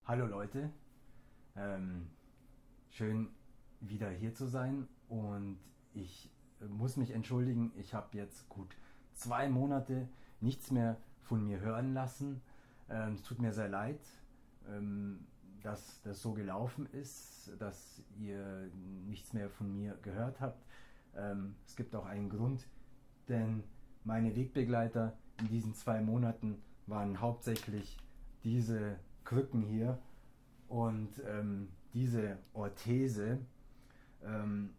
Hallo Leute, ähm, schön wieder hier zu sein und ich muss mich entschuldigen, ich habe jetzt gut 2 Monate nichts mehr von mir hören lassen. Es tut mir sehr leid, ähm, dass das so gelaufen ist, dass ihr nichts mehr von mir gehört habt. Es gibt auch einen Grund, denn meine Wegbegleiter in diesen 2 Monaten waren hauptsächlich diese Krücken hier und diese Orthese. Ähm,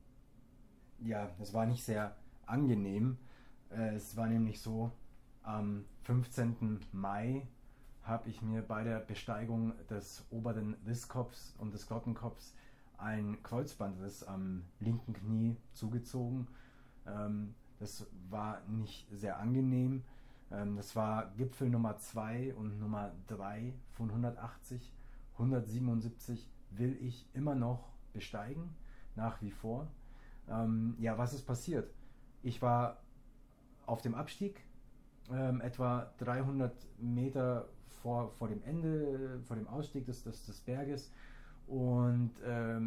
ja, das war nicht sehr angenehm. Es war nämlich so, am 15. Mai habe ich mir bei der Besteigung des oberen Risskopfs und des Glockenkopfs ein Kreuzbandriss am linken Knie zugezogen. Das war nicht sehr angenehm. Das war Gipfel Nummer 2 und Nummer 3 von 180. 177 will ich immer noch besteigen, nach wie vor. Ja, was ist passiert? Ich war auf dem Abstieg, etwa 300 Meter vor dem Ende, vor dem Ausstieg des Berges. Und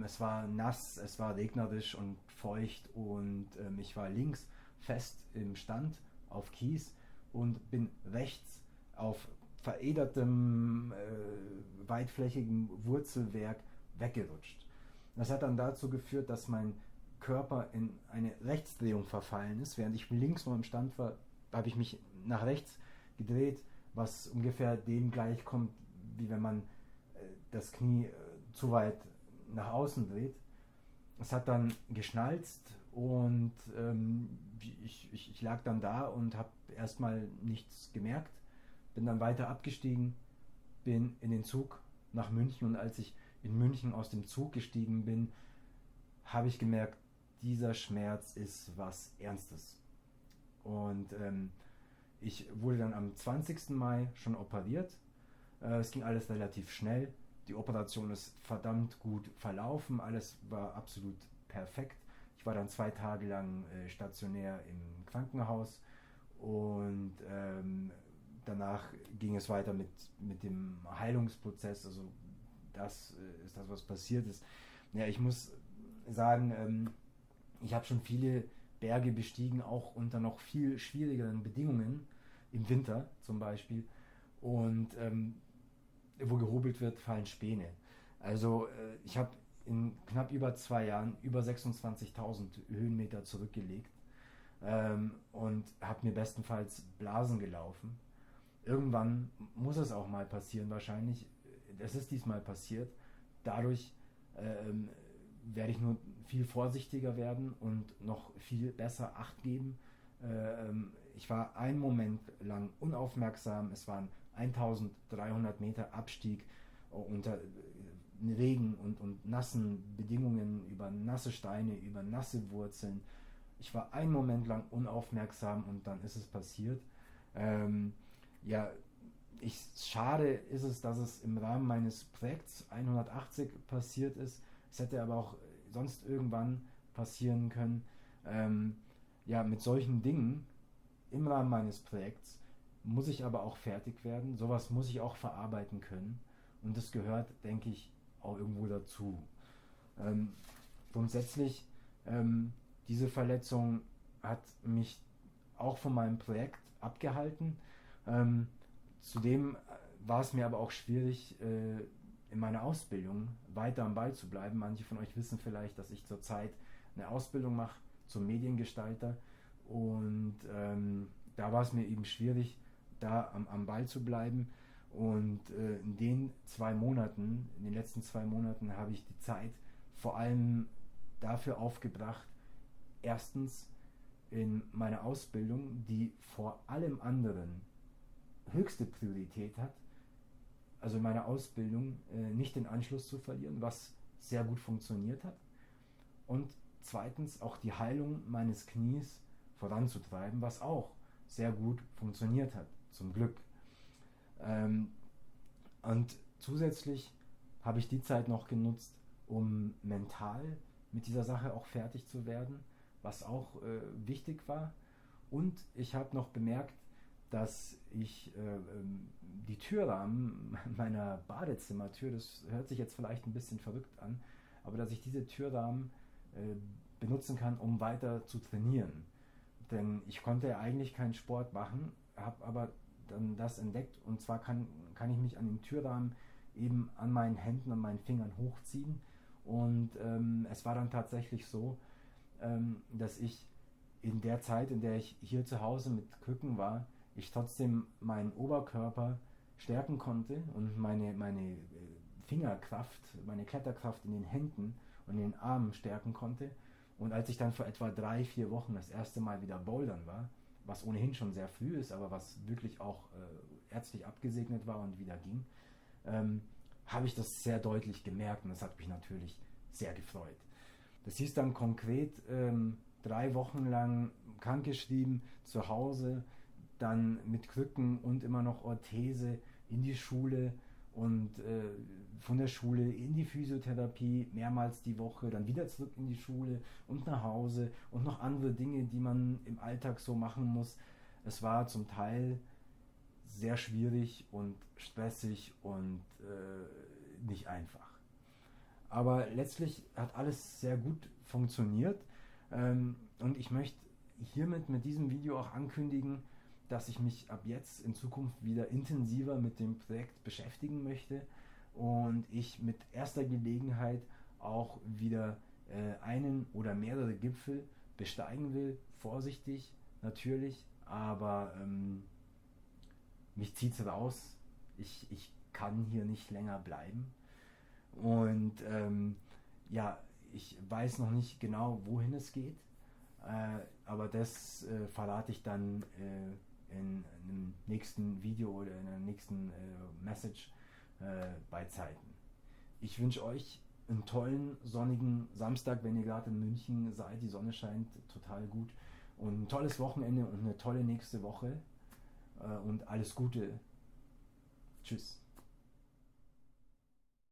es war nass, es war regnerisch und feucht und ich war links fest im Stand auf Kies und bin rechts auf veredertem, weitflächigem Wurzelwerk weggerutscht. Das hat dann dazu geführt, dass mein Körper in eine Rechtsdrehung verfallen ist. Während ich links noch im Stand war, habe ich mich nach rechts gedreht, was ungefähr dem gleichkommt, wie wenn man das Knie zu weit nach außen dreht. Es hat dann geschnalzt und ich lag dann da und habe erstmal nichts gemerkt, bin dann weiter abgestiegen, bin in den Zug nach München und als ich in München aus dem Zug gestiegen bin, habe ich gemerkt, dieser Schmerz ist was Ernstes. Und ich wurde dann am 20. Mai schon operiert. Es ging alles relativ schnell. Die Operation ist verdammt gut verlaufen. Alles war absolut perfekt. Ich war dann 2 Tage lang stationär im Krankenhaus und danach ging es weiter mit dem Heilungsprozess. Also das ist das, was passiert ist. Ja, ich muss sagen, ich habe schon viele Berge bestiegen, auch unter noch viel schwierigeren Bedingungen, im Winter zum Beispiel. Und wo gehobelt wird, fallen Späne. Also ich habe in knapp über 2 Jahren über 26.000 Höhenmeter zurückgelegt und habe mir bestenfalls Blasen gelaufen. Irgendwann muss es auch mal passieren wahrscheinlich. Es ist diesmal passiert. Dadurch ähm, werde ich nur viel vorsichtiger werden und noch viel besser Acht geben. Ich war einen Moment lang unaufmerksam. Es waren 1300 Meter Abstieg unter Regen und nassen Bedingungen, über nasse Steine, über nasse Wurzeln. Ich war einen Moment lang unaufmerksam und dann ist es passiert. Ähm, ja, schade ist es, dass es im Rahmen meines Projekts 180 passiert ist. Es hätte aber auch sonst irgendwann passieren können. Ähm, ja, mit solchen Dingen im Rahmen meines Projekts muss ich aber auch fertig werden. Sowas muss ich auch verarbeiten können. Und das gehört, denke ich, auch irgendwo dazu. Ähm, grundsätzlich, diese Verletzung hat mich auch von meinem Projekt abgehalten. Ähm, zudem war es mir aber auch schwierig, in meiner Ausbildung weiter am Ball zu bleiben. Manche von euch wissen vielleicht, dass ich zurzeit eine Ausbildung mache zum Mediengestalter und da war es mir eben schwierig, da am Ball zu bleiben. Und in den letzten 2 Monaten habe ich die Zeit vor allem dafür aufgebracht, erstens in meiner Ausbildung, die vor allem anderen höchste Priorität hat, also in meiner Ausbildung nicht den Anschluss zu verlieren, was sehr gut funktioniert hat. Und zweitens auch die Heilung meines Knies voranzutreiben, was auch sehr gut funktioniert hat, zum Glück. Ähm, und zusätzlich habe ich die Zeit noch genutzt, um mental mit dieser Sache auch fertig zu werden, was auch wichtig war. Und ich habe noch bemerkt, dass ich die Türrahmen meiner Badezimmertür, das hört sich jetzt vielleicht ein bisschen verrückt an, aber dass ich diese Türrahmen benutzen kann, um weiter zu trainieren. Denn ich konnte ja eigentlich keinen Sport machen, habe aber dann das entdeckt, und zwar kann ich mich an den Türrahmen eben an meinen Händen, an meinen Fingern hochziehen, und es war dann tatsächlich so, dass ich in der Zeit, in der ich hier zu Hause mit Krücken war, ich trotzdem meinen Oberkörper stärken konnte und meine Fingerkraft, meine Kletterkraft in den Händen und in den Armen stärken konnte. Und als ich dann vor etwa 3-4 Wochen das erste Mal wieder bouldern war, was ohnehin schon sehr früh ist, aber was wirklich auch ärztlich abgesegnet war und wieder ging, habe ich das sehr deutlich gemerkt, und das hat mich natürlich sehr gefreut. Das hieß dann konkret 3 Wochen lang krankgeschrieben, zu Hause, dann mit Krücken und immer noch Orthese in die Schule und von der Schule in die Physiotherapie mehrmals die Woche, dann wieder zurück in die Schule und nach Hause und noch andere Dinge, die man im Alltag so machen muss. Es war zum Teil sehr schwierig und stressig und nicht einfach. Aber letztlich hat alles sehr gut funktioniert, und ich möchte hiermit mit diesem Video auch ankündigen, dass ich mich ab jetzt in Zukunft wieder intensiver mit dem Projekt beschäftigen möchte und ich mit erster Gelegenheit auch wieder einen oder mehrere Gipfel besteigen will. Vorsichtig natürlich, aber mich zieht's raus. Ich kann hier nicht länger bleiben. Und ja, ich weiß noch nicht genau, wohin es geht, aber das verrate ich dann in einem nächsten Video oder in einer nächsten Message bei Zeiten. Ich wünsche euch einen tollen sonnigen Samstag, wenn ihr gerade in München seid. Die Sonne scheint total gut. Und ein tolles Wochenende und eine tolle nächste Woche. Und alles Gute. Tschüss.